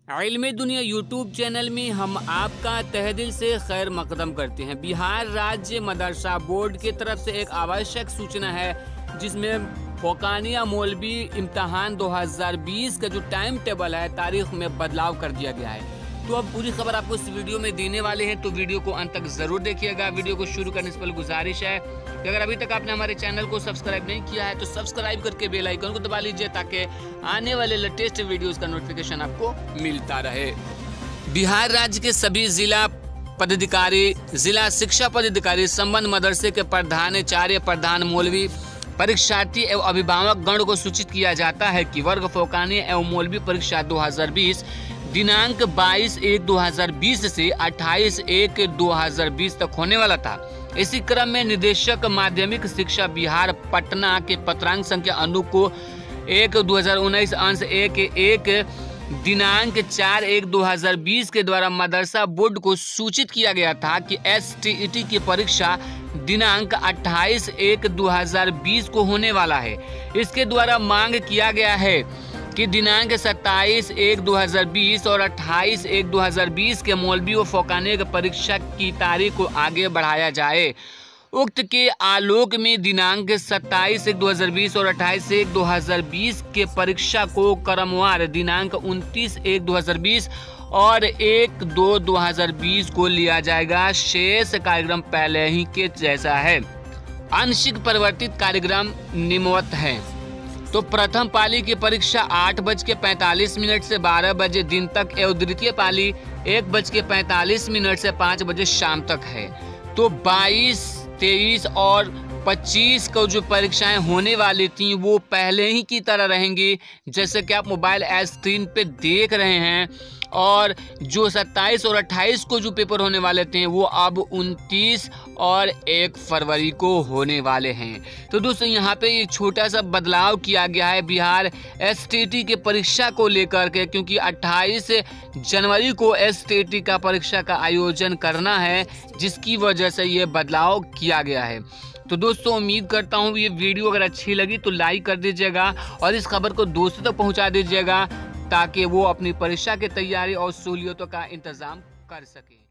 इल्मी दुनिया YouTube channel में हम आपका तहे दिल से खैर मकदम करते हैं। बिहार राज्य मदरसा बोर्ड की तरफ से एक आवश्यक सूचना है जिसमें फौकानिया मौलवी इम्तहान 2020 का जो टाइम टेबल है तारीख में बदलाव कर दिया गया है। तो अब पूरी खबर आपको इस वीडियो में देने वाले हैं, तो वीडियो को अंत तक जरूर देखिएगा। वीडियो को शुरू करने से पहले गुजारिश है कि अगर अभी तक आपने हमारे चैनल को सब्सक्राइब नहीं किया है तो सब्सक्राइब करके बेल आइकन को दबा लीजिए ताकि आने वाले लेटेस्ट वीडियोस का नोटिफिकेशन आपको मिलता रहे। बिहार राज्य के सभी जिला पदाधिकारी, जिला शिक्षा पदाधिकारी, संबंध मदरसे के प्रधानाचार्य, प्रधान मौलवी, परीक्षार्थी एवं अभिभावक गण को सूचित किया जाता है कि वर्ग फौकानिया एवं मौलवी परीक्षा 2020 दिनांक 22/1/2020 से 28/1/2020 तक होने वाला था। इसी क्रम में निदेशक माध्यमिक शिक्षा बिहार पटना के पत्रांक संख्या अनु को 1/2019 अंश 1/1 दिनांक 4/1/2020 के द्वारा मदरसा बोर्ड को सूचित किया गया था कि STET की परीक्षा दिनांक 28/1/2020 को होने वाला है। इसके द्वारा मांग किया गया है कि दिनांक 27/1/2020 और 28/1/2020 के मौलवी व फौकानिया की परीक्षा की तारीख को आगे बढ़ाया जाए। उक्त के आलोक में दिनांक 27/1/2020 और 28/1/2020 के परीक्षा को क्रमवार दिनांक 29/1/2020 और 1/2/2020 को लिया जाएगा। शेष कार्यक्रम पहले ही के जैसा है। आंशिक परिवर्तित कार्यक्रम निम्नवत है। तो प्रथम पाली की परीक्षा 8:45 से 12 बजे दिन तक एवं द्वितीय पाली 1:45 से 5 बजे शाम तक है। तो 22, 23 और 25 को जो परीक्षाएं होने वाली थी वो पहले ही की तरह रहेंगी जैसे कि आप मोबाइल स्क्रीन पे देख रहे हैं। और जो 27 और 28 को जो पेपर होने वाले थे वो अब 29 और 1 फरवरी को होने वाले हैं। तो दोस्तों यहाँ पे एक छोटा सा बदलाव किया गया है बिहार STET के परीक्षा को लेकर के, क्योंकि 28 जनवरी को STET का परीक्षा का आयोजन करना है जिसकी वजह से ये बदलाव किया गया है। तो दोस्तों उम्मीद करता हूँ ये वीडियो अगर अच्छी लगी तो लाइक कर दीजिएगा और इस खबर को दोस्तों तक पहुँचा दीजिएगा ताकि वो अपनी परीक्षा की तैयारी और सहूलियतों का इंतजाम कर सकें।